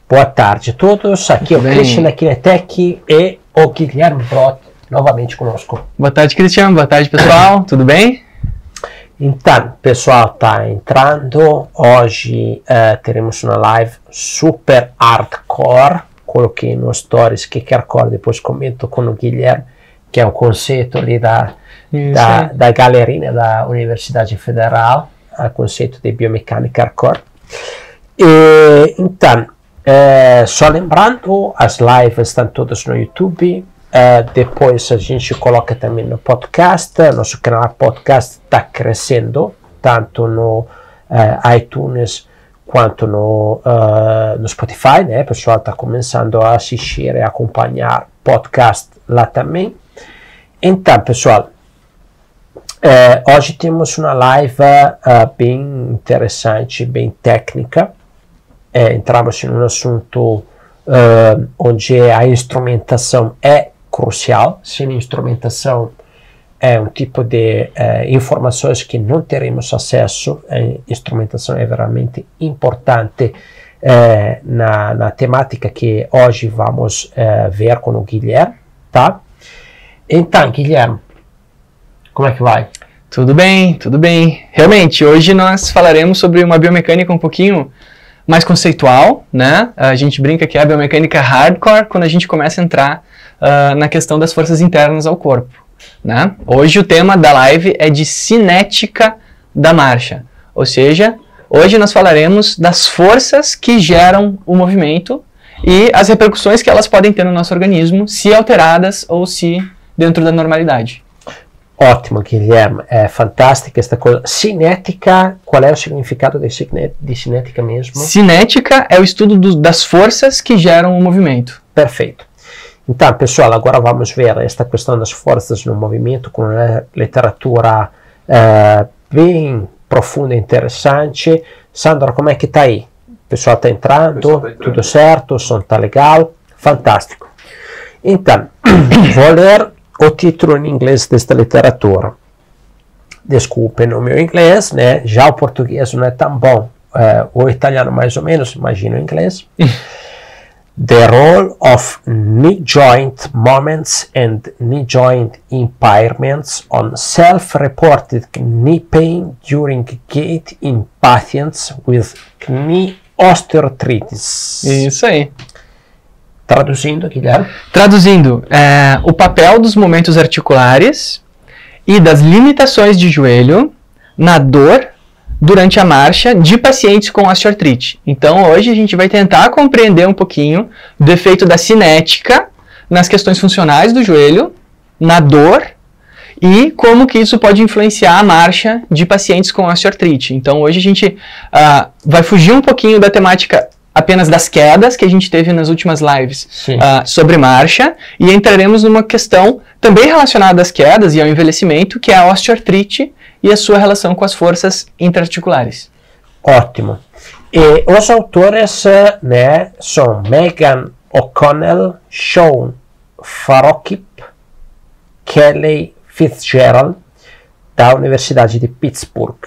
Boa tarde a todos, aqui é o Christian da Kinetec e o Guilherme Brot novamente conosco. Boa tarde, Christian, boa tarde, pessoal, tudo bem? Então, pessoal, tá entrando, hoje teremos uma live super hardcore, coloquei no stories que hardcore, depois comento com o Guilherme, que é o conceito ali da galerinha da Universidade Federal, o conceito de biomecânica hardcore. E, então, só lembrando, as lives estão todas no YouTube, depois a gente coloca também no podcast, nosso canal podcast está crescendo, tanto no iTunes quanto no Spotify, né? O pessoal está começando a assistir e acompanhar podcast lá também. Então, pessoal, hoje temos uma live bem interessante, bem técnica. Entramos em um assunto onde a instrumentação é crucial. Sem instrumentação é um tipo de informações que não teremos acesso. A instrumentação é realmente importante na temática que hoje vamos ver com o Guilherme, tá? Então, Guilherme, como é que vai? Tudo bem, tudo bem. Realmente, hoje nós falaremos sobre uma biomecânica um pouquinho mais conceitual, né? A gente brinca que é a biomecânica hardcore quando a gente começa a entrar na questão das forças internas ao corpo, né? Hoje o tema da live é de cinética da marcha, ou seja, hoje nós falaremos das forças que geram o movimento e as repercussões que elas podem ter no nosso organismo, se alteradas ou se dentro da normalidade. Ótimo, Guilherme, é fantástica esta coisa. Cinética, qual é o significado de cinética mesmo? Cinética é o estudo das forças que geram o movimento. Perfeito. Então, pessoal, agora vamos ver esta questão das forças no movimento com uma literatura bem profunda e interessante. Sandra, como é que está aí? O pessoal está entrando? Tudo certo? O som está legal? Fantástico. Então, vou ler o título em inglês desta literatura. Desculpem o meu inglês, né? Já o português não é tão bom. O italiano mais ou menos, imagino o inglês. The role of knee joint moments and knee joint impairments on self-reported knee pain during gait in patients with knee osteoarthritis. Isso aí. Traduzindo, Guilherme? Traduzindo, o papel dos momentos articulares e das limitações de joelho na dor durante a marcha de pacientes com osteoartrite. Então, hoje a gente vai tentar compreender um pouquinho do efeito da cinética nas questões funcionais do joelho, na dor, e como que isso pode influenciar a marcha de pacientes com osteoartrite. Então, hoje a gente vai fugir um pouquinho da temática apenas das quedas que a gente teve nas últimas lives sobre marcha, e entraremos numa questão também relacionada às quedas e ao envelhecimento, que é a osteoartrite e a sua relação com as forças intraarticulares. Ótimo. E os autores, né, são Megan O'Connell, Sean Farokip, Kelly Fitzgerald, da Universidade de Pittsburgh,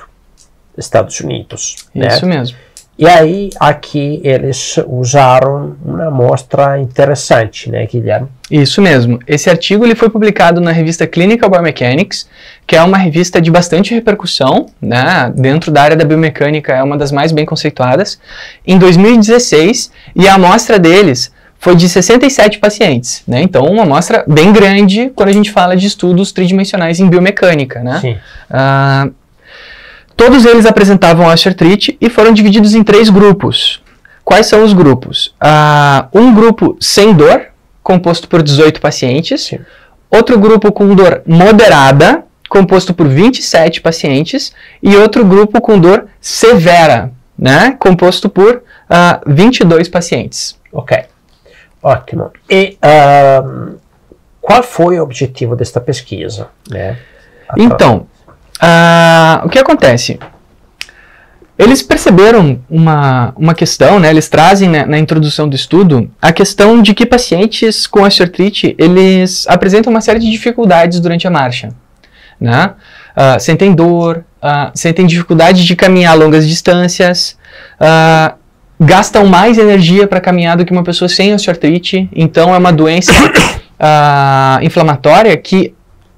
Estados Unidos. Isso mesmo. E aí, aqui, eles usaram uma amostra interessante, né, Guilherme? Isso mesmo. Esse artigo ele foi publicado na revista Clinical Biomechanics, que é uma revista de bastante repercussão, né, dentro da área da biomecânica, é uma das mais bem conceituadas, em 2016, e a amostra deles foi de 67 pacientes, né? Então, uma amostra bem grande quando a gente fala de estudos tridimensionais em biomecânica, né? Sim. Todos eles apresentavam osteoartrite e foram divididos em 3 grupos. Quais são os grupos? Um grupo sem dor, composto por 18 pacientes. Sim. Outro grupo com dor moderada, composto por 27 pacientes. E outro grupo com dor severa, né, composto por 22 pacientes. Ok, ótimo. E qual foi o objetivo desta pesquisa, né? Então, o que acontece? Eles perceberam uma questão, né, eles trazem, né, na introdução do estudo a questão de que pacientes com osteoartrite, eles apresentam uma série de dificuldades durante a marcha, né? Sentem dor, sentem dificuldade de caminhar longas distâncias, gastam mais energia para caminhar do que uma pessoa sem osteoartrite. Então é uma doença inflamatória que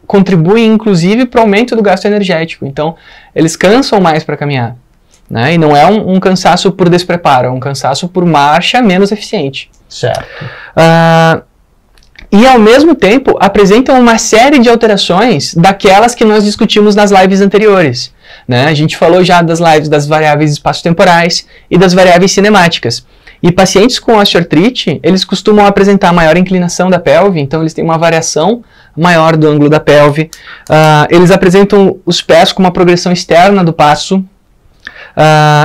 contribui inclusive para o aumento do gasto energético. Então eles cansam mais para caminhar, né? E não é um cansaço por despreparo, é um cansaço por marcha menos eficiente. Certo. E ao mesmo tempo apresentam uma série de alterações daquelas que nós discutimos nas lives anteriores, né? A gente falou já das lives das variáveis espaço-temporais e das variáveis cinemáticas. E pacientes com osteoartrite, eles costumam apresentar maior inclinação da pelve, então eles têm uma variação maior do ângulo da pelve. Eles apresentam os pés com uma progressão externa do passo.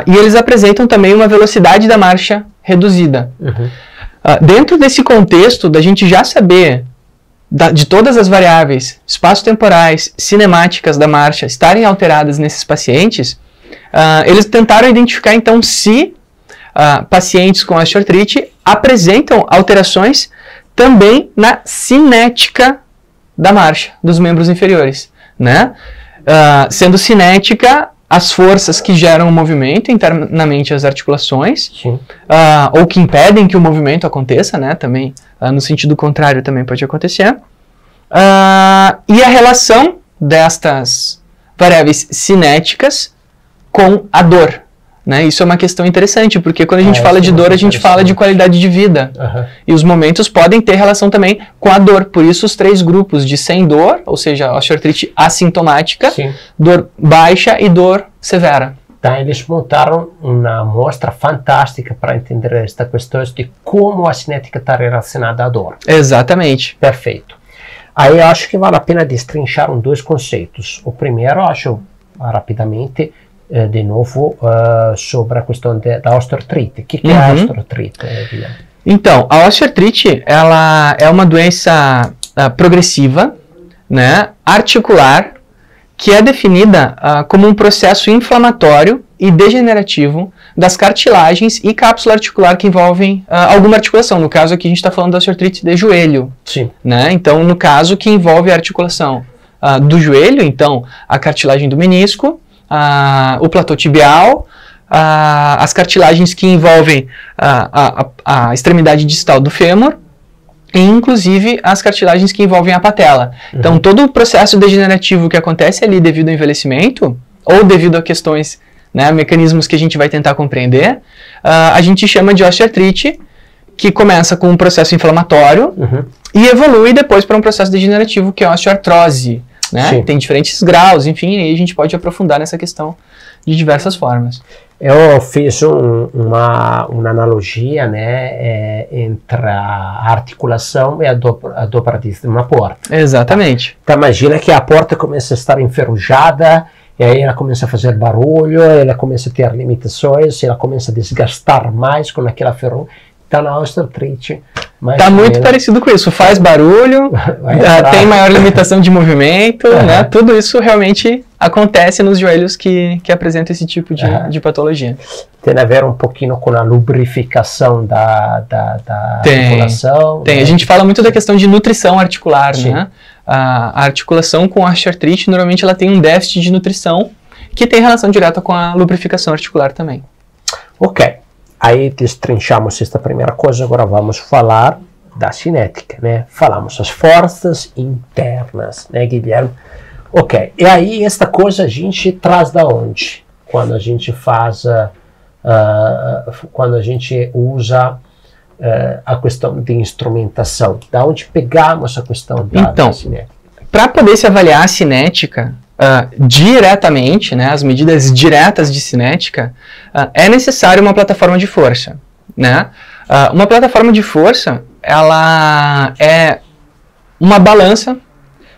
E eles apresentam também uma velocidade da marcha reduzida. Uhum. Dentro desse contexto, da gente já saber de todas as variáveis espaço-temporais, cinemáticas da marcha estarem alteradas nesses pacientes, eles tentaram identificar então se pacientes com osteoartrite apresentam alterações também na cinética da marcha dos membros inferiores, né? Sendo cinética as forças que geram o movimento internamente as articulações, ou que impedem que o movimento aconteça, né? Também, no sentido contrário também pode acontecer. E a relação destas variáveis cinéticas com a dor, né? Isso é uma questão interessante, porque quando a gente fala de dor, a gente fala de qualidade de vida. E os momentos podem ter relação também com a dor. Por isso os 3 grupos de sem dor, ou seja, osteoartrite assintomática, dor baixa e dor severa. Então, eles montaram uma amostra fantástica para entender esta questão de como a cinética está relacionada à dor. Exatamente. Perfeito. Aí eu acho que vale a pena destrinchar 2 conceitos. O primeiro, eu acho, rapidamente, de novo, sobre a questão da osteoartrite. O que é a osteoartrite, Guilherme? Então, a osteoartrite, ela é uma doença progressiva, né, articular, que é definida como um processo inflamatório e degenerativo das cartilagens e cápsula articular que envolvem alguma articulação. No caso aqui a gente está falando da osteoartrite de joelho. Sim. Né? Então, no caso que envolve a articulação do joelho, então a cartilagem do menisco, o platô tibial, as cartilagens que envolvem a extremidade distal do fêmur, e inclusive as cartilagens que envolvem a patela. Então todo o processo degenerativo que acontece ali devido ao envelhecimento, ou devido a questões, né, mecanismos que a gente vai tentar compreender, a gente chama de osteoartrite, que começa com um processo inflamatório e evolui depois para um processo degenerativo, que é a osteoartrose. Né? Tem diferentes graus, enfim, aí a gente pode aprofundar nessa questão de diversas formas. Eu fiz uma analogia, né, entre a articulação e a dobradiça de uma porta. Exatamente. Então imagina que a porta começa a estar enferrujada, e aí ela começa a fazer barulho, ela começa a ter limitações, ela começa a desgastar mais com aquela ferrugem. Então na osteoartrite... Está muito parecido com isso, faz barulho, tem maior limitação de movimento, né? Tudo isso realmente acontece nos joelhos que apresentam esse tipo de patologia. Tem a ver um pouquinho com a lubrificação da articulação? Tem, a gente fala muito da questão de nutrição articular, né? A articulação com osteoartrite, normalmente ela tem um déficit de nutrição que tem relação direta com a lubrificação articular também. Ok. Aí destrinchamos esta primeira coisa, agora vamos falar da cinética, né? Falamos as forças internas, né, Guilherme? Ok, e aí esta coisa a gente traz da onde? Quando a gente faz, quando a gente usa a questão de instrumentação, da onde pegamos a questão da cinética? Para poder se avaliar a cinética, diretamente, né, as medidas diretas de cinética, é necessário uma plataforma de força, né? Uma plataforma de força, ela é uma balança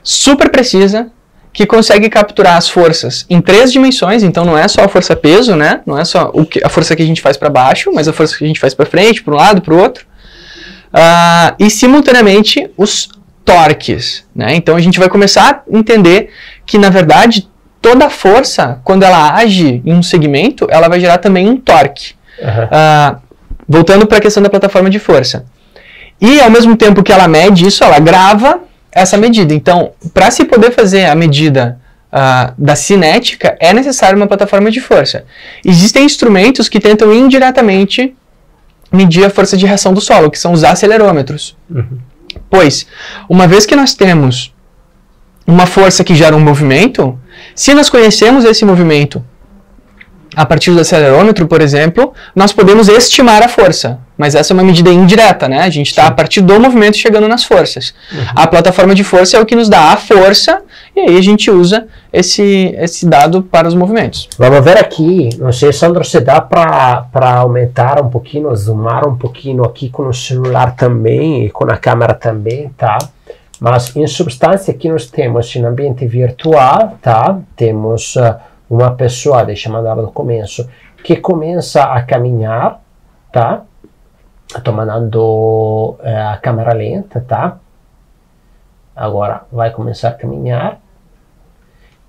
super precisa que consegue capturar as forças em 3 dimensões, então não é só a força-peso, né? Não é só a força que a gente faz para baixo, mas a força que a gente faz para frente, para um lado, para o outro, e simultaneamente os torques, né? Então a gente vai começar a entender que, na verdade, toda força, quando ela age em um segmento, ela vai gerar também um torque. Voltando para a questão da plataforma de força. E, ao mesmo tempo que ela mede isso, ela grava essa medida. Então, para se poder fazer a medida da cinética, é necessário uma plataforma de força. Existem instrumentos que tentam indiretamente medir a força de reação do solo, que são os acelerômetros. Pois, uma vez que nós temos uma força que gera um movimento, se nós conhecemos esse movimento a partir do acelerômetro, por exemplo, nós podemos estimar a força. Mas essa é uma medida indireta, né? A gente está a partir do movimento chegando nas forças. A plataforma de força é o que nos dá a força, e aí a gente usa esse dado para os movimentos. Vamos ver aqui, não sei, Sandro, se dá para aumentar um pouquinho, zoomar um pouquinho aqui com o celular também e com a câmera também, tá? Mas, em substância, aqui nós temos, em ambiente virtual, tá? Temos uma pessoa, deixa eu mandar no começo, que começa a caminhar, tá? Estou mandando a câmera lenta, tá? Agora vai começar a caminhar.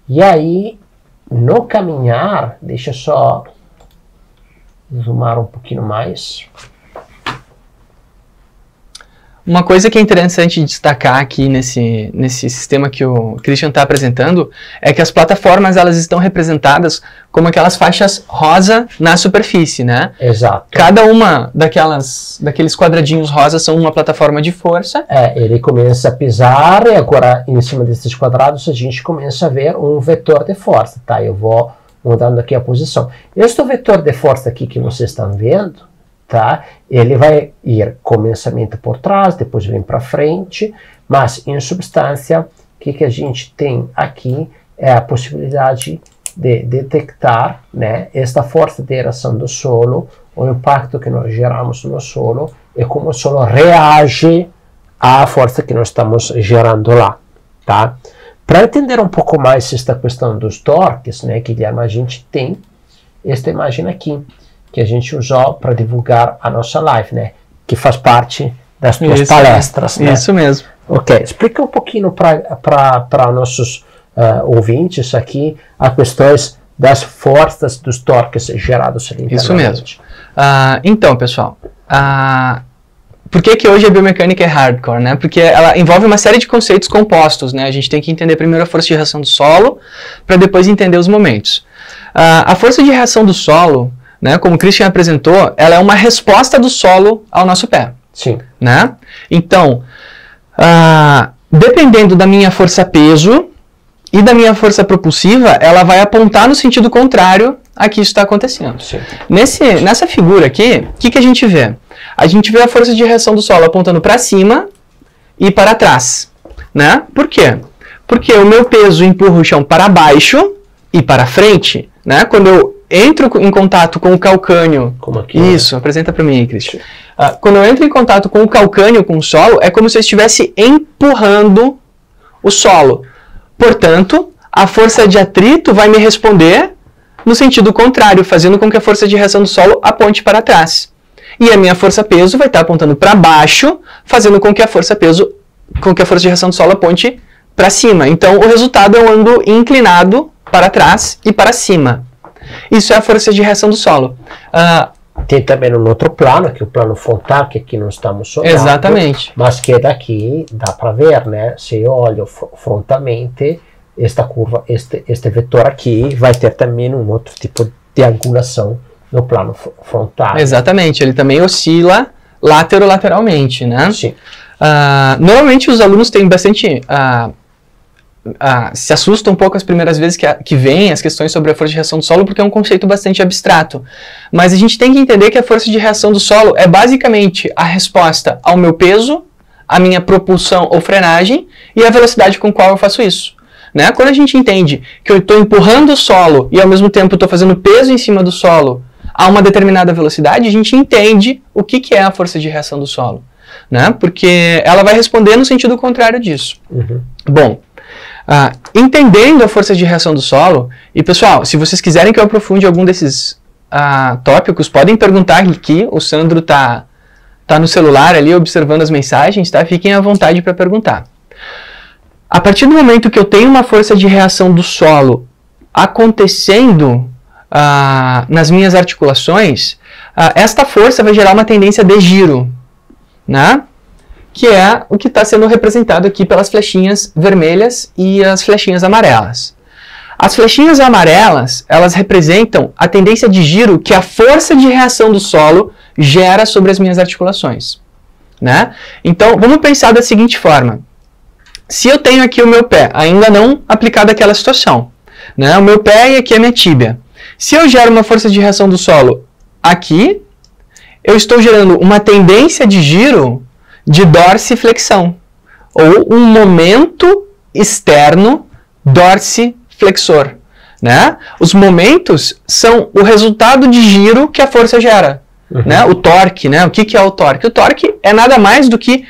E aí, no caminhar, deixa eu só zoomar um pouquinho mais. Uma coisa que é interessante destacar aqui nesse sistema que o Christian está apresentando é que as plataformas elas estão representadas como aquelas faixas rosa na superfície, né? Exato. Cada uma daqueles quadradinhos rosa são uma plataforma de força. Ele começa a pisar e agora em cima desses quadrados a gente começa a ver um vetor de força, tá? Eu vou mudando aqui a posição. Este vetor de força aqui que vocês estão vendo, tá? Ele vai ir começamento por trás, depois vem para frente, mas em substância, o que a gente tem aqui é a possibilidade de detectar, né, esta força de eração do solo, o impacto que nós geramos no solo e como o solo reage à força que nós estamos gerando lá, tá? Para entender um pouco mais esta questão dos torques, né, Guilherme, a gente tem esta imagem aqui, que a gente usou para divulgar a nossa live, né? Que faz parte das tuas palestras, né? Isso mesmo. Ok, explica um pouquinho para nossos ouvintes aqui as questões das forças dos torques gerados ali. Isso mesmo. Então, pessoal, por que hoje a biomecânica é hardcore, né? Porque ela envolve uma série de conceitos compostos, né? A gente tem que entender primeiro a força de reação do solo, para depois entender os momentos. A força de reação do solo, né, como o Christian apresentou, ela é uma resposta do solo ao nosso pé. Sim. Né? Então, dependendo da minha força-peso e da minha força propulsiva, ela vai apontar no sentido contrário a que isso está acontecendo. Sim. Nessa figura aqui, o que a gente vê? A gente vê a força de reação do solo apontando para cima e para trás. Né? Por quê? Porque o meu peso empurra o chão para baixo e para frente. Né? Quando eu entro em contato com o calcânio... Como aqui, isso, apresenta para mim, Christian. Quando eu entro em contato com o calcânio, com o solo, é como se eu estivesse empurrando o solo. Portanto, a força de atrito vai me responder no sentido contrário, fazendo com que a força de reação do solo aponte para trás. E a minha força-peso vai estar apontando para baixo, fazendo com que a força de reação do solo aponte para cima. Então, o resultado é um ângulo inclinado para trás e para cima. Isso é a força de reação do solo. Tem também um outro plano, que é o plano frontal, que aqui não estamos olhando. Exatamente. Mas que daqui dá para ver, né? Se eu olho frontalmente, esta curva, este vetor aqui vai ter também um outro tipo de angulação no plano frontal. Exatamente, ele também oscila lateralmente, né? Sim. Normalmente os alunos têm bastante... se assustam um pouco as primeiras vezes que vêm as questões sobre a força de reação do solo, porque é um conceito bastante abstrato. Mas a gente tem que entender que a força de reação do solo é basicamente a resposta ao meu peso, a minha propulsão ou frenagem e a velocidade com qual eu faço isso. Né? Quando a gente entende que eu estou empurrando o solo e ao mesmo tempo estou fazendo peso em cima do solo a uma determinada velocidade, a gente entende o que é a força de reação do solo. Né? Porque ela vai responder no sentido contrário disso. Bom, entendendo a força de reação do solo, e pessoal, se vocês quiserem que eu aprofunde algum desses tópicos, podem perguntar aqui, o Sandro tá no celular ali observando as mensagens, tá? Fiquem à vontade para perguntar. A partir do momento que eu tenho uma força de reação do solo acontecendo nas minhas articulações, esta força vai gerar uma tendência de giro, né? Que é o que está sendo representado aqui pelas flechinhas vermelhas e as flechinhas amarelas. As flechinhas amarelas, elas representam a tendência de giro que a força de reação do solo gera sobre as minhas articulações, né? Então, vamos pensar da seguinte forma. Se eu tenho aqui o meu pé, ainda não aplicado aquela situação, né? O meu pé e aqui a minha tíbia. Se eu gero uma força de reação do solo aqui, eu estou gerando uma tendência de giro de dorsiflexão, ou um momento externo dorsiflexor, né? Os momentos são o resultado de giro que a força gera, né? O torque, né? O que é o torque? O torque é nada mais do que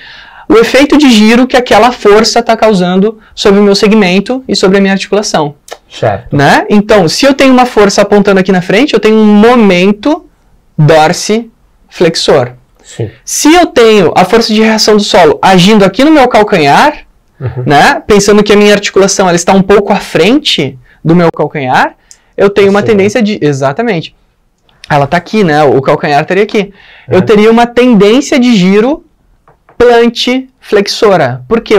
o efeito de giro que aquela força está causando sobre o meu segmento e sobre a minha articulação. Certo. Né? Então, se eu tenho uma força apontando aqui na frente, eu tenho um momento dorsiflexor. Sim. Se eu tenho a força de reação do solo agindo aqui no meu calcanhar, né? Pensando que a minha articulação ela está um pouco à frente do meu calcanhar, eu tenho uma tendência de... Exatamente. Ela está aqui, né? O calcanhar estaria aqui. Eu teria uma tendência de giro plantiflexora, porque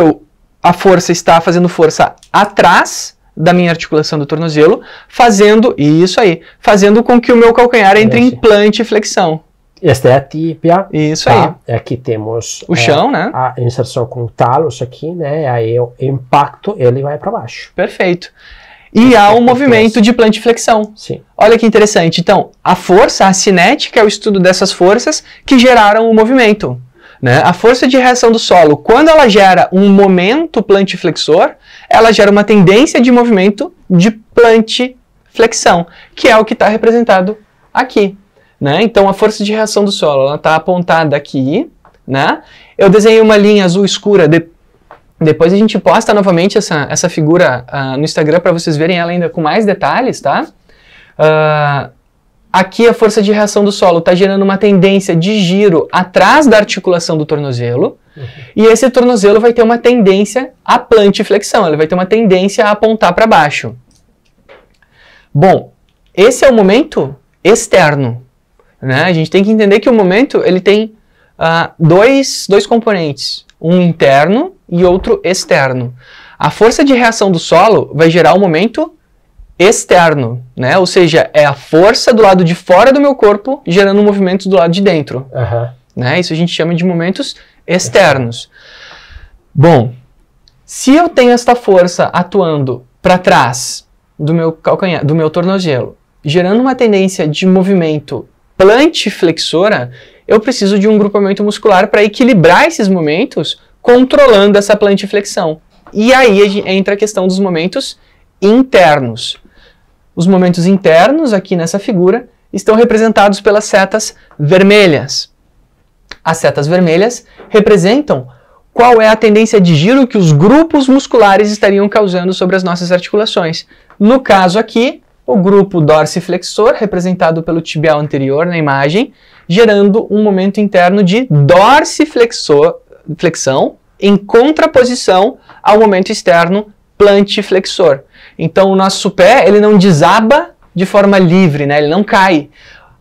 a força está fazendo força atrás da minha articulação do tornozelo, fazendo com que o meu calcanhar entre em plantiflexão. Esta é a tíbia. Isso tá? Aí. Aqui temos o chão, né? A inserção com o talos aqui, né? Aí o impacto ele vai para baixo. Perfeito. E há um movimento de plantiflexão. Sim. Olha que interessante. Então, a força, a cinética é o estudo dessas forças que geraram o movimento. Né? A força de reação do solo, quando ela gera um momento plantiflexor, ela gera uma tendência de movimento de plantiflexão, que é o que está representado aqui. Né? Então, a força de reação do solo está apontada aqui. Né? Eu desenhei uma linha azul escura. Depois a gente posta novamente essa figura no Instagram para vocês verem ela ainda com mais detalhes. Tá? Aqui a força de reação do solo está gerando uma tendência de giro atrás da articulação do tornozelo. E esse tornozelo vai ter uma tendência à plantiflexão, ele vai ter uma tendência a apontar para baixo. Bom, esse é o momento externo. Né? A gente tem que entender que o momento ele tem dois componentes, um interno e outro externo. A força de reação do solo vai gerar um momento externo, né? Ou seja, é a força do lado de fora do meu corpo gerando um movimento do lado de dentro. Né? Isso a gente chama de momentos externos. Bom, se eu tenho esta força atuando para trás do meu calcanhar, do meu tornozelo, gerando uma tendência de movimento plantiflexora, eu preciso de um grupamento muscular para equilibrar esses momentos, controlando essa plantiflexão. E aí entra a questão dos momentos internos. Os momentos internos, aqui nessa figura, estão representados pelas setas vermelhas. As setas vermelhas representam qual é a tendência de giro que os grupos musculares estariam causando sobre as nossas articulações. No caso aqui, o grupo dorsiflexor, representado pelo tibial anterior na imagem, gerando um momento interno de dorsiflexão em contraposição ao momento externo plantiflexor. Então o nosso pé ele não desaba de forma livre, né? Ele não cai.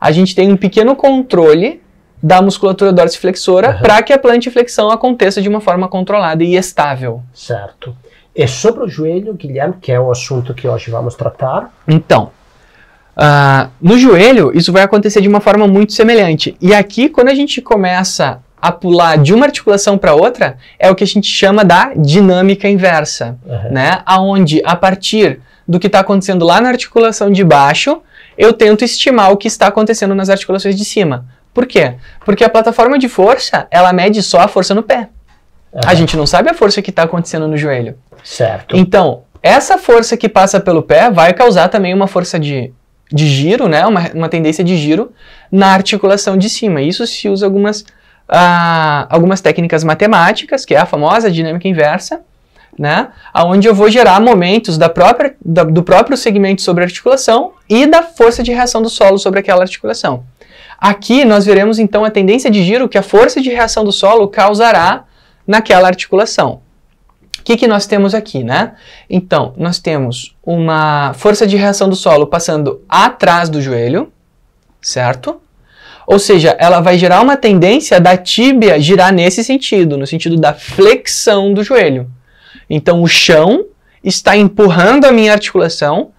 A gente tem um pequeno controle da musculatura dorsiflexora para que a plantiflexão aconteça de uma forma controlada e estável. Certo. E sobre o joelho, Guilherme, que é o assunto que hoje vamos tratar? Então, no joelho isso vai acontecer de uma forma muito semelhante. E aqui, quando a gente começa a pular de uma articulação para outra, é o que a gente chama da dinâmica inversa, né? Onde, a partir do que está acontecendo lá na articulação de baixo, eu tento estimar o que está acontecendo nas articulações de cima. Por quê? Porque a plataforma de força, ela mede só a força no pé. A gente não sabe a força que está acontecendo no joelho. Certo. Então, essa força que passa pelo pé vai causar também uma força de giro, né? Uma tendência de giro na articulação de cima. Isso se usa algumas técnicas matemáticas, que é a famosa dinâmica inversa, né? Onde eu vou gerar momentos do próprio segmento sobre a articulação e da força de reação do solo sobre aquela articulação. Aqui nós veremos então a tendência de giro que a força de reação do solo causará naquela articulação. O que nós temos aqui, né? Então, nós temos uma força de reação do solo passando atrás do joelho, certo? Ou seja, ela vai gerar uma tendência da tíbia girar nesse sentido, no sentido da flexão do joelho. Então, o chão está empurrando a minha articulação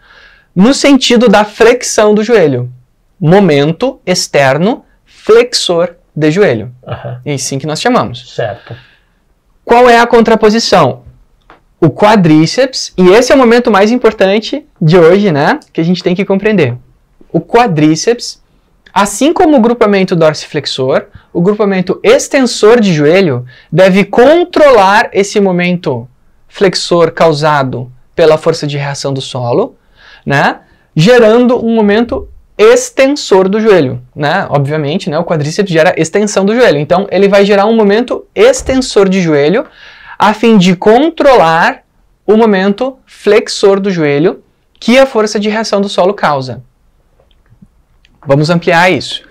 no sentido da flexão do joelho. Momento externo, flexor de joelho. Aham. É assim que nós chamamos. Certo. Qual é a contraposição? O quadríceps, e esse é o momento mais importante de hoje, né? Que a gente tem que compreender. O quadríceps, assim como o grupamento dorsiflexor, o grupamento extensor de joelho deve controlar esse momento flexor causado pela força de reação do solo, né? Gerando um momento extensor do joelho, né? Obviamente, né? O quadríceps gera extensão do joelho. Então, ele vai gerar um momento extensor de joelho a fim de controlar o momento flexor do joelho que a força de reação do solo causa. Vamos ampliar isso.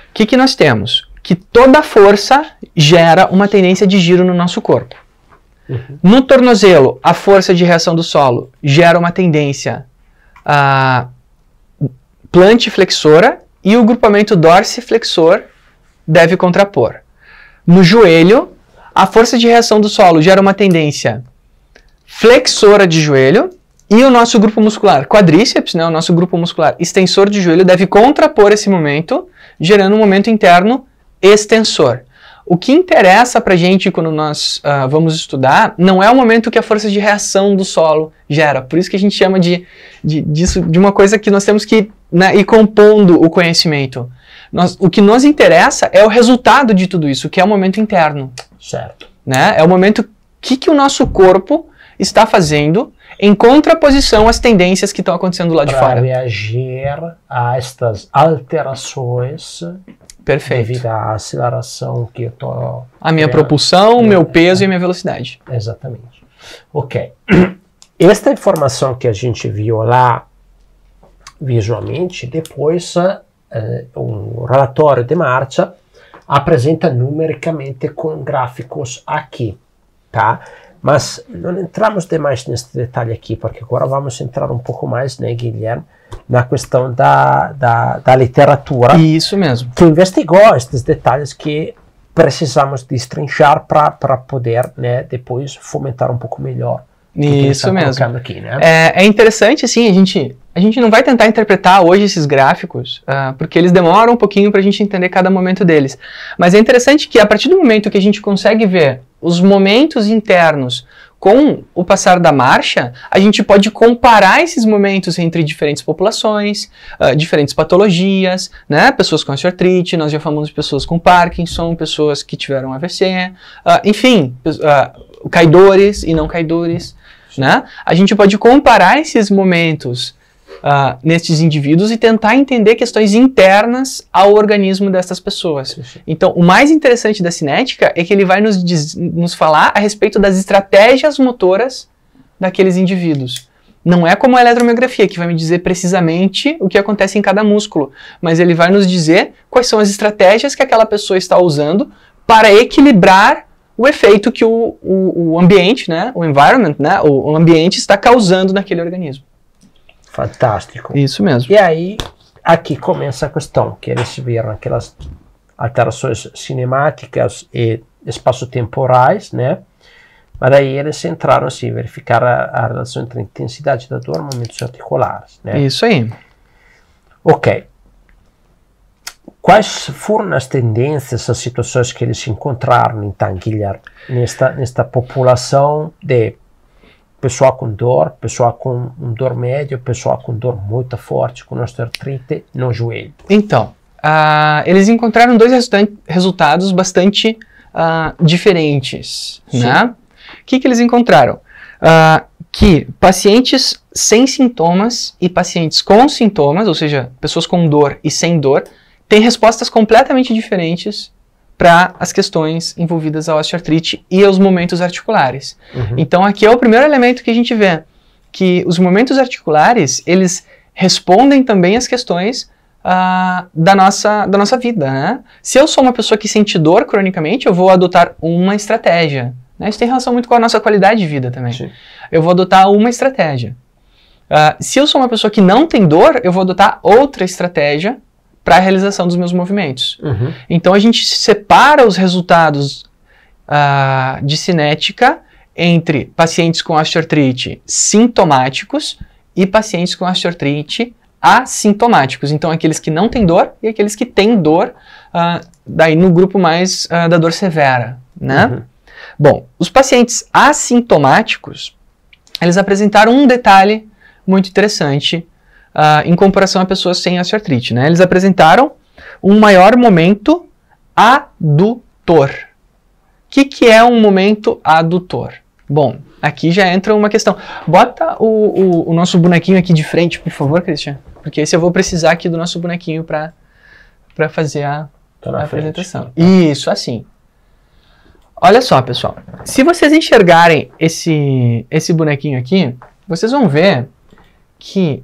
O que nós temos? Que toda força gera uma tendência de giro no nosso corpo. Uhum. No tornozelo, a força de reação do solo gera uma tendência plantiflexora e o grupamento dorsiflexor deve contrapor. No joelho, a força de reação do solo gera uma tendência flexora de joelho e o nosso grupo muscular quadríceps, né, o nosso grupo muscular extensor de joelho, deve contrapor esse momento, gerando um momento interno extensor. O que interessa para a gente quando nós vamos estudar não é o momento que a força de reação do solo gera. Por isso que a gente chama de uma coisa que nós temos que, né, ir compondo o conhecimento. O que nos interessa é o resultado de tudo isso, que é o momento interno. Certo. Né? É o momento que o nosso corpo está fazendo em contraposição às tendências que estão acontecendo lá de Para fora. reagir a estas alterações Perfeito. devido à aceleração que eu estou... A minha propulsão, meu peso e a minha velocidade. Exatamente. Ok. Esta informação que a gente viu lá visualmente, depois um relatório de marcha apresenta numericamente com gráficos aqui, tá? Mas não entramos demais neste detalhe aqui, porque agora vamos entrar um pouco mais, né, Guilherme, na questão da literatura. Isso mesmo. Que investigou estes detalhes que precisamos destrinchar para poder, né, depois fomentar um pouco melhor. Isso mesmo. Aqui, né? É interessante, assim, a gente não vai tentar interpretar hoje esses gráficos, porque eles demoram um pouquinho para a gente entender cada momento deles. Mas é interessante que a partir do momento que a gente consegue ver os momentos internos com o passar da marcha, a gente pode comparar esses momentos entre diferentes populações, diferentes patologias, né? Pessoas com osteoartrite, nós já falamos de pessoas com Parkinson, pessoas que tiveram AVC, enfim, caidores e não caidores, né? A gente pode comparar esses momentos nestes indivíduos e tentar entender questões internas ao organismo dessas pessoas. Sim. Então, o mais interessante da cinética é que ele vai nos falar a respeito das estratégias motoras daqueles indivíduos. Não é como a eletromiografia, que vai me dizer precisamente o que acontece em cada músculo, mas ele vai nos dizer quais são as estratégias que aquela pessoa está usando para equilibrar o efeito que o ambiente, né, o environment, né, o ambiente está causando naquele organismo. Fantástico. Isso mesmo. E aí, aqui começa a questão, que eles viram aquelas alterações cinemáticas e espaço-temporais, né? Mas aí eles entraram assim, verificar a relação entre a intensidade da dor e movimentos articulares, né? Isso aí. Ok. Quais foram as tendências, as situações que eles encontraram, então, Guilherme, nesta população de pessoa com dor, pessoa com dor média, pessoa com dor muito forte, com osteoartrite no joelho? Então, eles encontraram dois resultados bastante diferentes, né? O que eles encontraram? Que pacientes sem sintomas e pacientes com sintomas, ou seja, pessoas com dor e sem dor, têm respostas completamente diferentes para as questões envolvidas à osteoartrite e aos momentos articulares. Uhum. Então aqui é o primeiro elemento que a gente vê, que os momentos articulares, eles respondem também às questões da nossa vida, né? Se eu sou uma pessoa que sente dor cronicamente, eu vou adotar uma estratégia, né? Isso tem relação muito com a nossa qualidade de vida também. Sim. Eu vou adotar uma estratégia. Se eu sou uma pessoa que não tem dor, eu vou adotar outra estratégia para a realização dos meus movimentos. Uhum. Então a gente separa os resultados de cinética entre pacientes com osteoartrite sintomáticos e pacientes com osteoartrite assintomáticos. Então, aqueles que não têm dor e aqueles que têm dor, daí no grupo mais da dor severa, né? Uhum. Bom, os pacientes assintomáticos, eles apresentaram um detalhe muito interessante em comparação a pessoas sem osteoartrite, né? Eles apresentaram um maior momento adutor. O que é um momento adutor? Bom, aqui já entra uma questão. Bota o nosso bonequinho aqui de frente, por favor, Christian. Porque esse eu vou precisar aqui do nosso bonequinho para fazer a apresentação. Isso, assim. Olha só, pessoal. Se vocês enxergarem esse bonequinho aqui, vocês vão ver que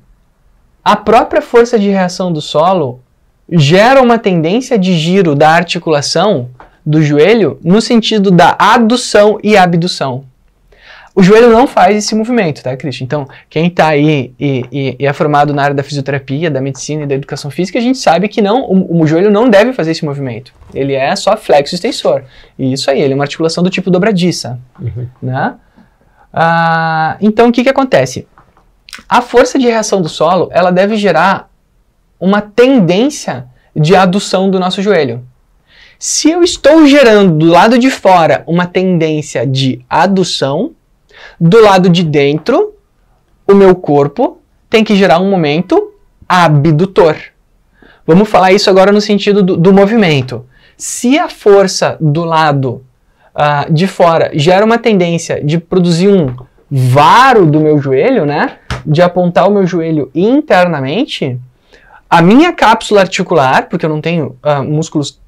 a própria força de reação do solo gera uma tendência de giro da articulação do joelho no sentido da adução e abdução. O joelho não faz esse movimento, tá, Christian? Então, quem está aí e é formado na área da fisioterapia, da medicina e da educação física, a gente sabe que não, o joelho não deve fazer esse movimento. Ele é só flexo extensor. E isso aí, ele é uma articulação do tipo dobradiça. Uhum. Né? Então, o que acontece? A força de reação do solo, ela deve gerar uma tendência de adução do nosso joelho. Se eu estou gerando do lado de fora uma tendência de adução, do lado de dentro, o meu corpo tem que gerar um momento abdutor. Vamos falar isso agora no sentido do movimento. Se a força do lado de fora gera uma tendência de produzir um varo do meu joelho, né? De apontar o meu joelho internamente, a minha cápsula articular, porque eu não tenho músculos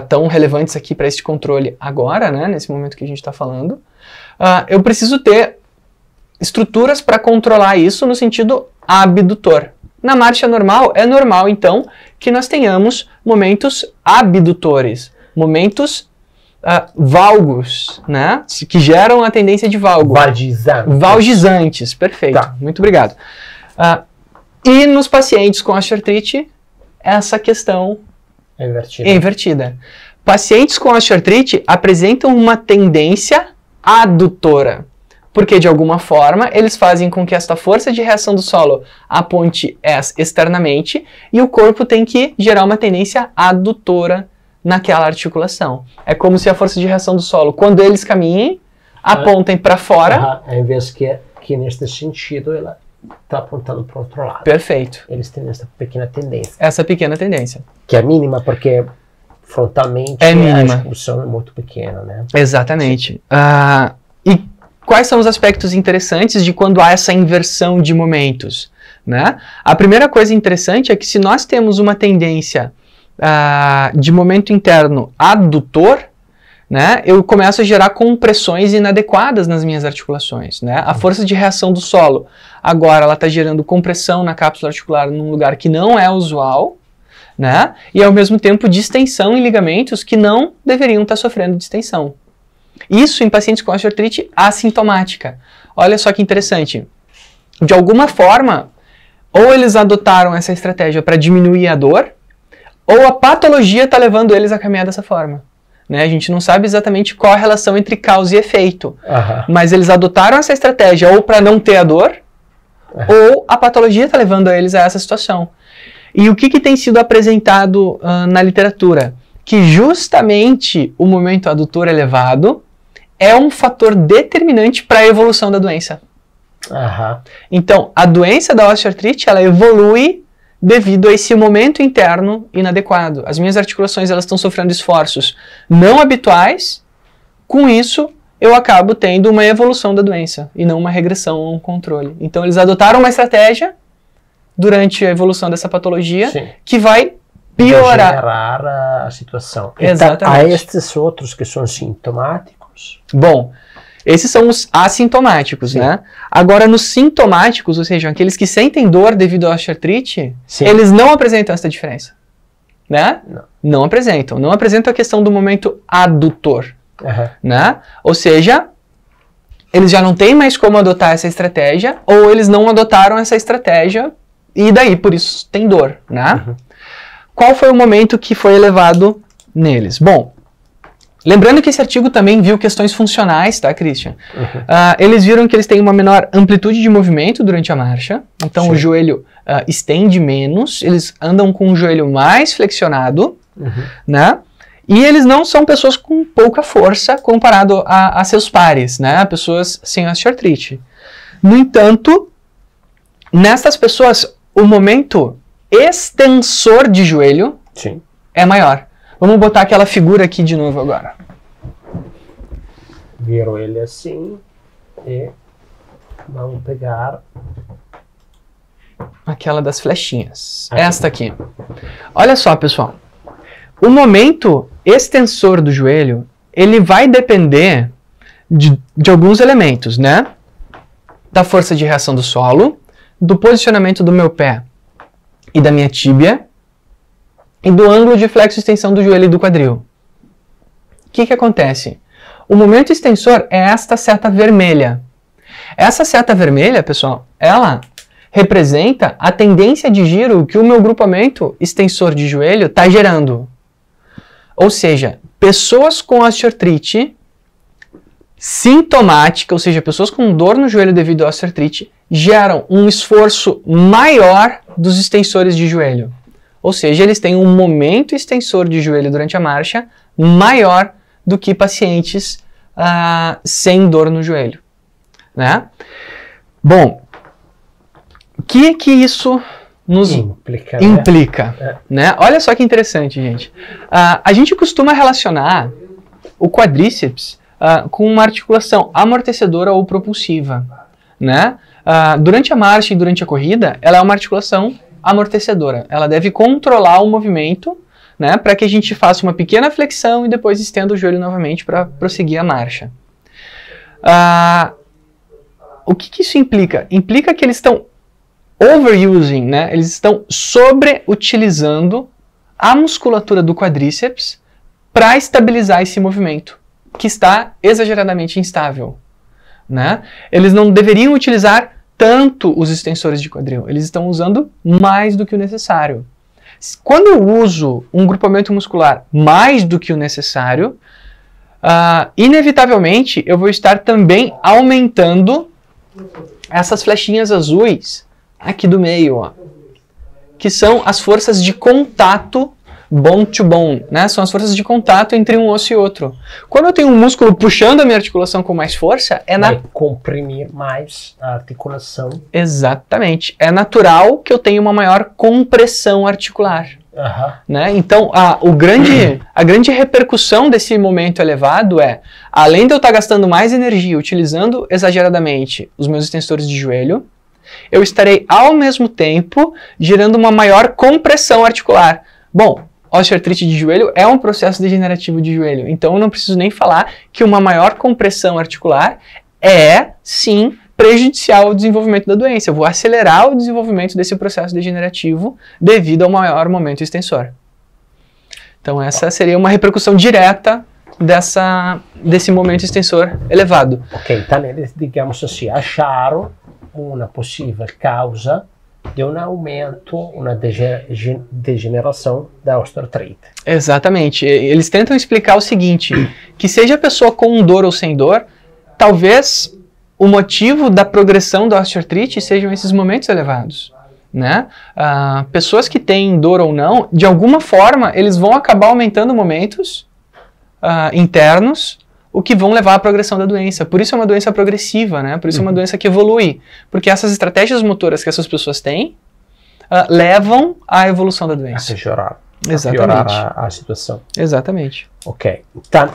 tão relevantes aqui para esse controle agora, né? Nesse momento que a gente está falando, eu preciso ter estruturas para controlar isso no sentido abdutor. Na marcha normal, é normal, então, que nós tenhamos momentos abdutores, momentos valgos, né? Que geram a tendência de valgo. Valgizantes, perfeito. Tá. Muito obrigado. E nos pacientes com osteoartrite, essa questão é invertida. Pacientes com osteoartrite apresentam uma tendência adutora, porque de alguma forma eles fazem com que esta força de reação do solo aponte externamente e o corpo tem que gerar uma tendência adutora naquela articulação. É como se a força de reação do solo, quando eles caminhem, apontem para fora. Em vez que neste sentido ela está apontando para o outro lado. Perfeito. Eles têm essa pequena tendência. Essa pequena tendência. Que é mínima porque frontalmente é mínima. A excursão é muito pequena, né? Exatamente. E quais são os aspectos interessantes de quando há essa inversão de momentos, né? A primeira coisa interessante é que se nós temos uma tendência de momento interno adutor, né, eu começo a gerar compressões inadequadas nas minhas articulações, né? A força de reação do solo, agora ela está gerando compressão na cápsula articular num lugar que não é usual, né? E ao mesmo tempo distensão em ligamentos que não deveriam estar sofrendo distensão. Isso em pacientes com osteoartrite assintomática. Olha só que interessante. De alguma forma, ou eles adotaram essa estratégia para diminuir a dor, ou a patologia está levando eles a caminhar dessa forma. Né? A gente não sabe exatamente qual a relação entre causa e efeito. Mas eles adotaram essa estratégia ou para não ter a dor, ou a patologia está levando eles a essa situação. E o que tem sido apresentado na literatura? Que justamente o momento adutor elevado é um fator determinante para a evolução da doença. Então, a doença da osteoartrite, ela evolui devido a esse momento interno inadequado. As minhas articulações, elas estão sofrendo esforços não habituais, com isso eu acabo tendo uma evolução da doença e não uma regressão ou um controle. Então, eles adotaram uma estratégia durante a evolução dessa patologia que vai piorar a situação. Exatamente. Há estes outros que são sintomáticos? Bom, esses são os assintomáticos, né? Agora, nos sintomáticos, ou seja, aqueles que sentem dor devido à osteoartrite, eles não apresentam essa diferença, né? Não apresentam. Não apresentam a questão do momento adutor, né? Ou seja, eles já não têm mais como adotar essa estratégia, ou eles não adotaram essa estratégia e daí, por isso, tem dor, né? Qual foi o momento que foi elevado neles? Bom, lembrando que esse artigo também viu questões funcionais, tá, Christian? Eles viram que eles têm uma menor amplitude de movimento durante a marcha, então o joelho estende menos, eles andam com o joelho mais flexionado, né? E eles não são pessoas com pouca força comparado a seus pares, né? Pessoas sem osteoartrite. No entanto, nessas pessoas, o momento extensor de joelho é maior. Vamos botar aquela figura aqui de novo agora. Viro ele assim e vamos pegar aquela das flechinhas. Esta aqui. Olha só, pessoal. O momento extensor do joelho, ele vai depender de alguns elementos, né? Da força de reação do solo, do posicionamento do meu pé e da minha tíbia, e do ângulo de flexo-extensão do joelho e do quadril. O que acontece? O momento extensor é esta seta vermelha. Essa seta vermelha, pessoal, ela representa a tendência de giro que o meu grupamento extensor de joelho está gerando. Ou seja, pessoas com osteoartrite sintomática, ou seja, pessoas com dor no joelho devido à osteoartrite, geram um esforço maior dos extensores de joelho. Ou seja, eles têm um momento extensor de joelho durante a marcha maior do que pacientes sem dor no joelho, né? Bom, o que isso nos implica, né? Olha só que interessante, gente. A gente costuma relacionar o quadríceps com uma articulação amortecedora ou propulsiva, né? Durante a marcha e durante a corrida, ela é uma articulação amortecedora. Ela deve controlar o movimento, né, para que a gente faça uma pequena flexão e depois estenda o joelho novamente para prosseguir a marcha. O que isso implica? Implica que eles estão overusing, né? Eles estão sobreutilizando a musculatura do quadríceps para estabilizar esse movimento, que está exageradamente instável, né? Eles não deveriam utilizar tanto os extensores de quadril, eles estão usando mais do que o necessário. Quando eu uso um grupamento muscular mais do que o necessário, inevitavelmente eu vou estar também aumentando essas flechinhas azuis aqui do meio, ó, que são as forças de contato bone to bone, né? São as forças de contato entre um osso e outro. Quando eu tenho um músculo puxando a minha articulação com mais força, vai comprimir mais a articulação. Exatamente. É natural que eu tenha uma maior compressão articular. Né? Então, a grande repercussão desse momento elevado é, além de eu estar gastando mais energia utilizando exageradamente os meus extensores de joelho, eu estarei ao mesmo tempo gerando uma maior compressão articular. Bom, osteoartrite de joelho é um processo degenerativo de joelho, então eu não preciso nem falar que uma maior compressão articular é, sim, prejudicial ao desenvolvimento da doença. Eu vou acelerar o desenvolvimento desse processo degenerativo devido ao maior momento extensor. Então essa seria uma repercussão direta desse momento extensor elevado. Ok, então eles, digamos assim, acharam uma possível causa de um aumento, uma degeneração da osteoartrite. Exatamente. Eles tentam explicar o seguinte, que seja a pessoa com dor ou sem dor, talvez o motivo da progressão da osteoartrite sejam esses momentos elevados, né? Pessoas que têm dor ou não, de alguma forma, eles vão acabar aumentando momentos internos, o que vão levar à progressão da doença. Por isso é uma doença progressiva, né? Por isso é uma doença que evolui. Porque essas estratégias motoras que essas pessoas têm levam à evolução da doença. A piorar. Exatamente. A piorar a situação. Exatamente. Ok. Então,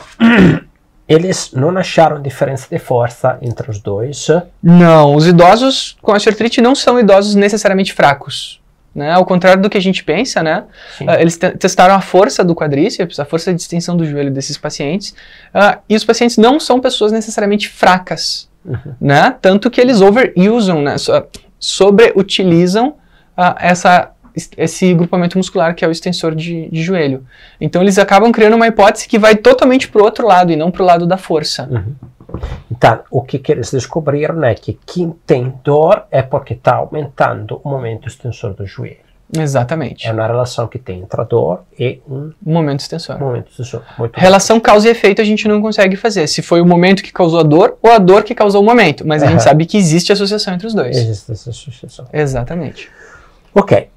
eles não acharam diferença de força entre os dois? Não, os idosos com osteoartrite não são idosos necessariamente fracos. Né? Ao contrário do que a gente pensa, né? Eles testaram a força do quadríceps, a força de extensão do joelho desses pacientes, e os pacientes não são pessoas necessariamente fracas, né? Tanto que eles overusam, né? Sobreutilizam esse grupamento muscular que é o extensor de joelho. Então eles acabam criando uma hipótese que vai totalmente para o outro lado e não para o lado da força. Então, o que eles descobriram é que quem tem dor é porque está aumentando o momento extensor do joelho. Exatamente. É uma relação que tem entre a dor e um momento extensor. Muito relação causa e efeito a gente não consegue fazer. Se foi o momento que causou a dor ou a dor que causou o momento. Mas a gente sabe que existe associação entre os dois. Existe essa associação. Exatamente. Ok,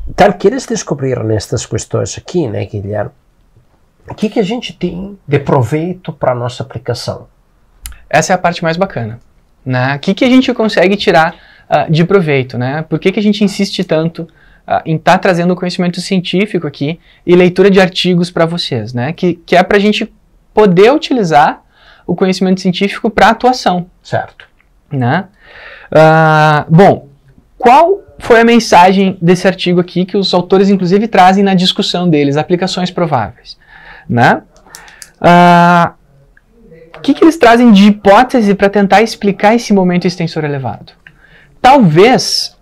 então queres descobrir nestas questões aqui, né, Guilherme, o que a gente tem de proveito para a nossa aplicação? Essa é a parte mais bacana, né? O que a gente consegue tirar de proveito, né? Por que a gente insiste tanto em estar trazendo conhecimento científico aqui e leitura de artigos para vocês, né? Que é para a gente poder utilizar o conhecimento científico para atuação. Certo. Né? Bom, qual foi a mensagem desse artigo aqui que os autores inclusive trazem na discussão deles, aplicações prováveis, né? O que eles trazem de hipótese para tentar explicar esse momento extensor elevado? Talvez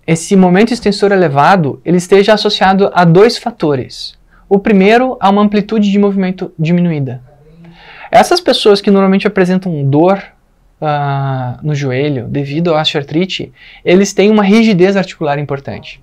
esse momento extensor elevado ele esteja associado a dois fatores. O primeiro, a uma amplitude de movimento diminuída. Essas pessoas que normalmente apresentam dor no joelho devido à osteoartrite, eles têm uma rigidez articular importante,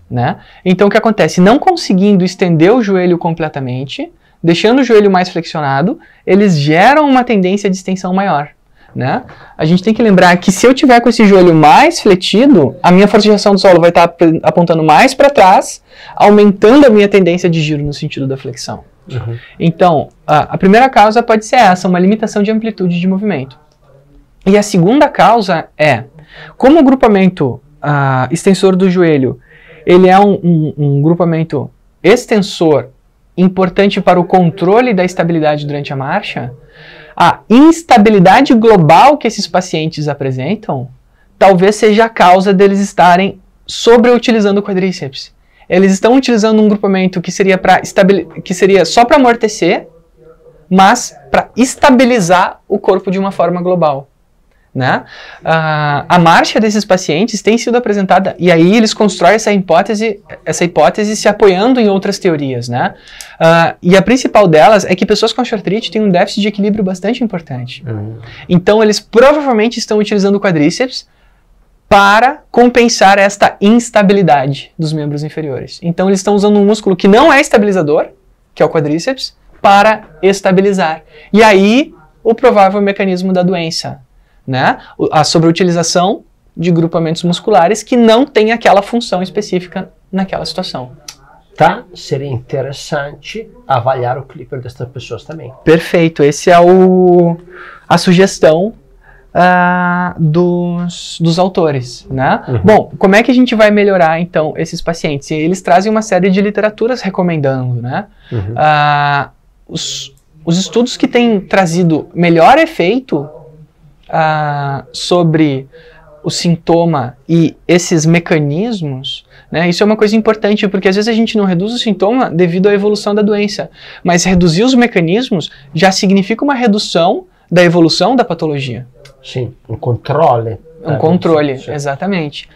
né? Então o que acontece? Não conseguindo estender o joelho completamente, deixando o joelho mais flexionado, eles geram uma tendência de extensão maior, né? A gente tem que lembrar que se eu tiver com esse joelho mais fletido, a minha força de reação do solo vai estar apontando mais para trás, aumentando a minha tendência de giro no sentido da flexão. Uhum. Então, a primeira causa pode ser essa, uma limitação de amplitude de movimento. E a segunda causa é, como o grupamento extensor do joelho, ele é um grupamento extensor importante para o controle da estabilidade durante a marcha, a instabilidade global que esses pacientes apresentam talvez seja a causa deles estarem sobreutilizando o quadríceps. Eles estão utilizando um grupamento que seria só para amortecer, mas para estabilizar o corpo de uma forma global. Né? A marcha desses pacientes tem sido apresentada, e aí eles constroem essa hipótese se apoiando em outras teorias, né? E a principal delas é que pessoas com osteoartrite têm um déficit de equilíbrio bastante importante. Então eles provavelmente estão utilizando o quadríceps para compensar esta instabilidade dos membros inferiores. Então eles estão usando um músculo que não é estabilizador, que é o quadríceps, para estabilizar. E aí o provável mecanismo da doença, né? A sobreutilização de grupamentos musculares que não tem aquela função específica naquela situação. Tá? Seria interessante avaliar o equilíbrio dessas pessoas também. Perfeito, esse é a sugestão dos autores, né? Uhum. Bom, como é que a gente vai melhorar então esses pacientes? E eles trazem uma série de literaturas recomendando, né? Uhum. Os estudos que têm trazido melhor efeito sobre o sintoma e esses mecanismos, né? Isso é uma coisa importante, porque às vezes a gente não reduz o sintoma devido à evolução da doença, mas reduzir os mecanismos já significa uma redução da evolução da patologia. Sim, um controle. Um controle, exatamente.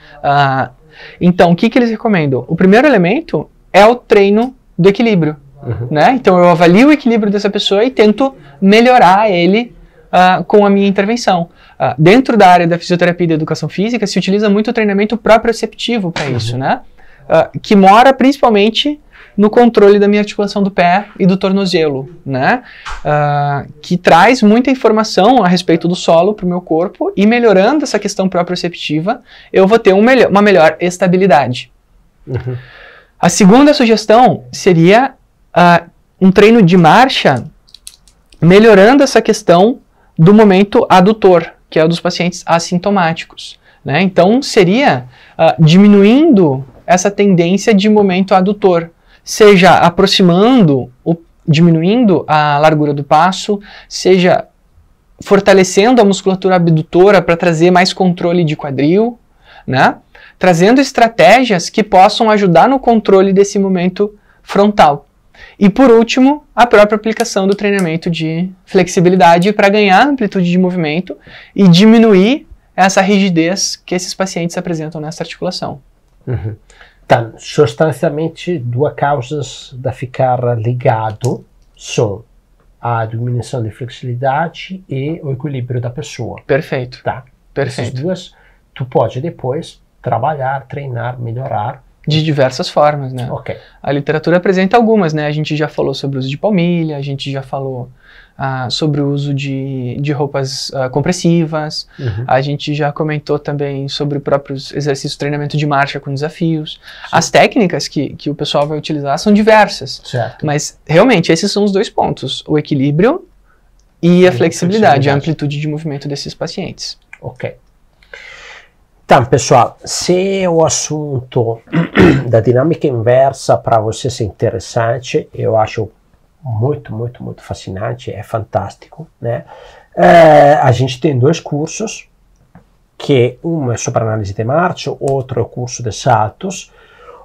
Então, o que eles recomendam? O primeiro elemento é o treino do equilíbrio, né? Então eu avalio o equilíbrio dessa pessoa e tento melhorar ele com a minha intervenção. Dentro da área da fisioterapia e da educação física, se utiliza muito o treinamento proprioceptivo para isso, né? Que mora principalmente no controle da minha articulação do pé e do tornozelo, né? Que traz muita informação a respeito do solo para o meu corpo, e melhorando essa questão proprioceptiva, eu vou ter uma melhor estabilidade. A segunda sugestão seria um treino de marcha melhorando essa questão do momento adutor, que é o dos pacientes assintomáticos, né? Então, seria diminuindo essa tendência de momento adutor, seja aproximando, diminuindo a largura do passo, seja fortalecendo a musculatura abdutora para trazer mais controle de quadril, né? Trazendo estratégias que possam ajudar no controle desse momento frontal. E por último, a própria aplicação do treinamento de flexibilidade para ganhar amplitude de movimento e diminuir essa rigidez que esses pacientes apresentam nessa articulação. Então, substancialmente, duas causas de ficar ligado são a diminuição de flexibilidade e o equilíbrio da pessoa. Perfeito. Tá. Perfeito. Essas duas, tu pode depois trabalhar, treinar, melhorar de diversas formas, né? Ok. A literatura apresenta algumas, né? A gente já falou sobre o uso de palmilha, a gente já falou sobre o uso de roupas compressivas, a gente já comentou também sobre próprios exercícios de treinamento de marcha com desafios. Sim. As técnicas que o pessoal vai utilizar são diversas, certo. Mas realmente esses são os dois pontos, o equilíbrio e a flexibilidade, a amplitude de movimento desses pacientes. Ok. Então, pessoal, se o assunto da dinâmica inversa para vocês é interessante, eu acho muito, muito, muito fascinante, é fantástico, né? A gente tem 2 cursos, que um é sobre análise de marcha, outro é o curso de saltos,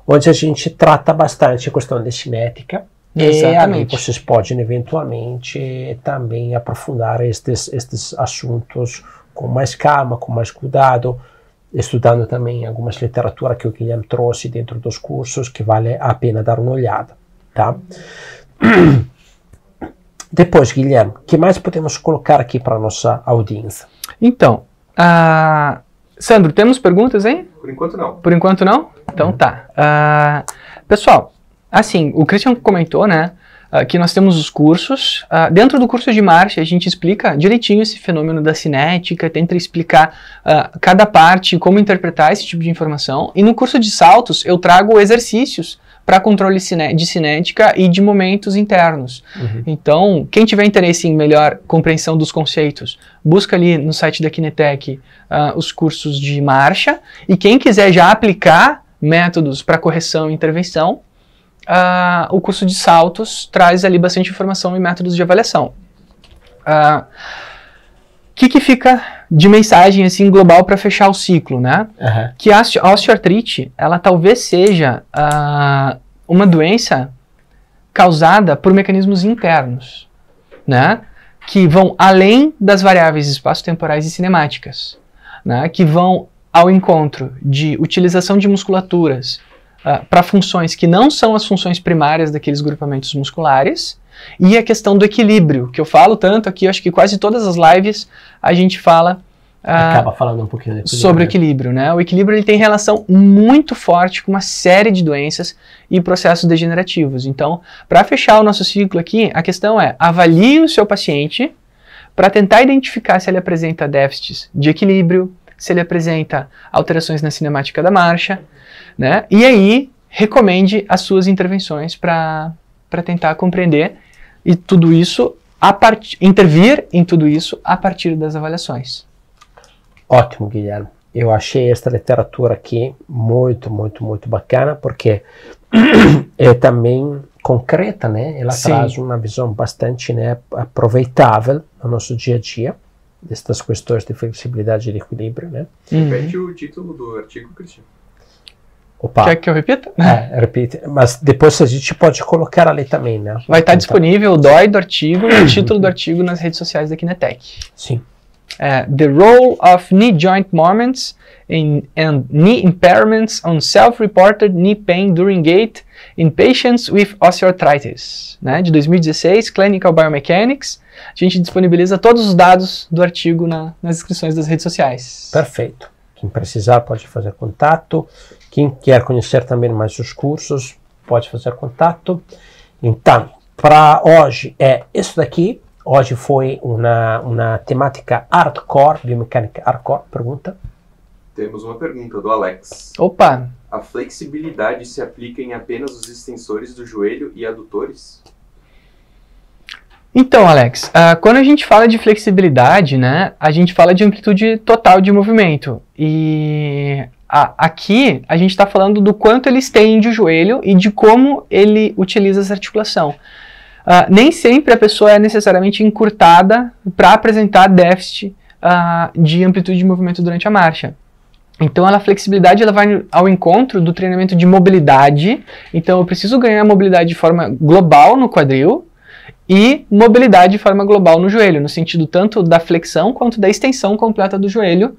onde a gente trata bastante a questão de cinética. Exatamente. E vocês podem eventualmente também aprofundar estes assuntos com mais calma, com mais cuidado, estudando também algumas literatura que o Guilherme trouxe dentro dos cursos, que vale a pena dar uma olhada, tá? Depois, Guilherme, o que mais podemos colocar aqui para a nossa audiência? Então, Sandro, temos perguntas, hein? Por enquanto não. Por enquanto não? Então tá. Pessoal, assim, o Christian comentou, né, que nós temos os cursos. Dentro do curso de marcha, a gente explica direitinho esse fenômeno da cinética, tenta explicar cada parte, como interpretar esse tipo de informação. E no curso de saltos, eu trago exercícios para controle de cinética e de momentos internos. Então, quem tiver interesse em melhor compreensão dos conceitos, busca ali no site da Kinetec os cursos de marcha. E quem quiser já aplicar métodos para correção e intervenção, o curso de saltos traz ali bastante informação e métodos de avaliação. O que fica de mensagem assim global para fechar o ciclo, né? Que a osteoartrite, ela talvez seja uma doença causada por mecanismos internos, né? Que vão além das variáveis espaço-temporais e cinemáticas, né? Que vão ao encontro de utilização de musculaturas para funções que não são as funções primárias daqueles grupamentos musculares, e a questão do equilíbrio, que eu falo tanto aqui, acho que quase todas as lives a gente fala acaba falando um pouquinho sobre o equilíbrio, né? O equilíbrio ele tem relação muito forte com uma série de doenças e processos degenerativos. Então, para fechar o nosso ciclo aqui, a questão é: avalie o seu paciente para tentar identificar se ele apresenta déficits de equilíbrio, se ele apresenta alterações na cinemática da marcha, né? E aí, recomende as suas intervenções para tentar compreender e tudo isso, intervir em tudo isso a partir das avaliações. Ótimo, Guilherme. Eu achei esta literatura aqui muito, muito, muito bacana, porque é também concreta, né? Ela traz uma visão bastante, né, aproveitável no nosso dia a dia, destas questões de flexibilidade e de equilíbrio, né? Repete o título do artigo, Cristian. Opa. Quer que eu repita? Repite. Mas depois a gente pode colocar ali também, né? Vai estar disponível o DOI do artigo e o título do artigo nas redes sociais da Kinetec. Sim. The Role of Knee Joint Movements and Knee Impairments on Self-Reported Knee Pain During Gait in Patients with Osteoarthritis, né? De 2016, Clinical Biomechanics. A gente disponibiliza todos os dados do artigo nas inscrições das redes sociais. Perfeito. Quem precisar pode fazer contato. Quem quer conhecer também mais os cursos, pode fazer contato. Então, para hoje é isso daqui. Hoje foi uma temática hardcore, biomecânica hardcore. Pergunta? Temos uma pergunta do Alex. Opa! A flexibilidade se aplica em apenas os extensores do joelho e adutores? Então, Alex, quando a gente fala de flexibilidade, né, a gente fala de amplitude total de movimento. E aqui a gente está falando do quanto ele estende o joelho e de como ele utiliza essa articulação. Nem sempre a pessoa é necessariamente encurtada para apresentar déficit de amplitude de movimento durante a marcha. Então a flexibilidade ela vai ao encontro do treinamento de mobilidade. Então eu preciso ganhar mobilidade de forma global no quadril e mobilidade de forma global no joelho, no sentido tanto da flexão quanto da extensão completa do joelho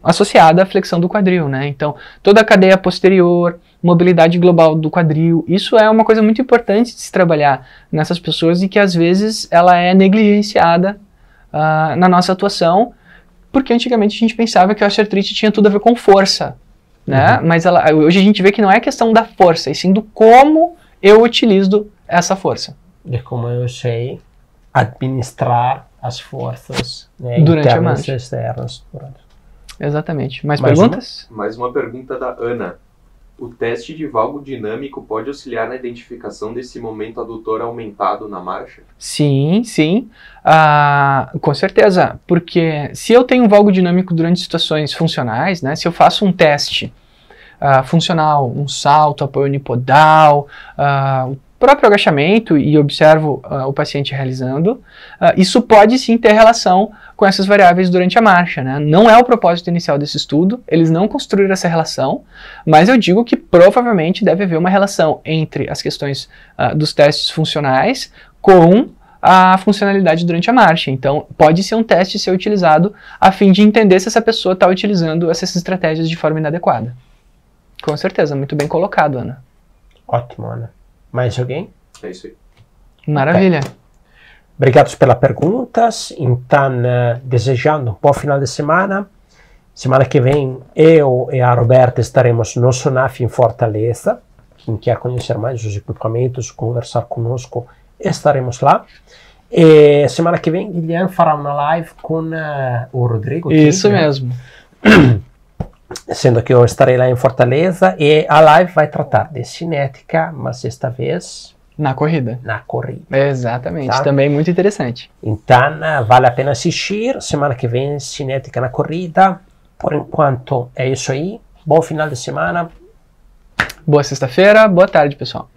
associada à flexão do quadril, né? Então toda a cadeia posterior, mobilidade global do quadril, isso é uma coisa muito importante de se trabalhar nessas pessoas e que às vezes ela é negligenciada na nossa atuação, porque antigamente a gente pensava que a osteoartrite tinha tudo a ver com força, né? Mas hoje a gente vê que não é questão da força, e sim do como eu utilizo essa força. De como eu sei administrar as forças, né, durante a internas marcha. e externas. Exatamente. Mais Mais perguntas? Mais uma pergunta da Ana. O teste de valgo dinâmico pode auxiliar na identificação desse momento adutor aumentado na marcha? Sim, sim. Com certeza. Porque se eu tenho um valgo dinâmico durante situações funcionais, né, se eu faço um teste funcional, um salto, apoio unipodal, o próprio agachamento e observo o paciente realizando, isso pode sim ter relação com essas variáveis durante a marcha, né? Não é o propósito inicial desse estudo, eles não construíram essa relação, mas eu digo que provavelmente deve haver uma relação entre as questões dos testes funcionais com a funcionalidade durante a marcha. Então, pode ser um teste ser utilizado a fim de entender se essa pessoa está utilizando essas estratégias de forma inadequada. Com certeza, muito bem colocado, Ana. Ótimo, Ana. Mais alguém? É isso aí. Maravilha. Obrigado pelas perguntas. Então, desejando um bom final de semana. Semana que vem, eu e a Roberta estaremos no SONAF em Fortaleza. Quem quer conhecer mais os equipamentos, conversar conosco, estaremos lá. E semana que vem, Guilherme fará uma live com o Rodrigo. Isso mesmo. Sendo que eu estarei lá em Fortaleza e a live vai tratar de cinética, mas esta vez na corrida. Na corrida. Exatamente, Tá? também muito interessante. Então, vale a pena assistir. Semana que vem, cinética na corrida. Por enquanto, é isso aí. Bom final de semana. Boa sexta-feira, boa tarde, pessoal.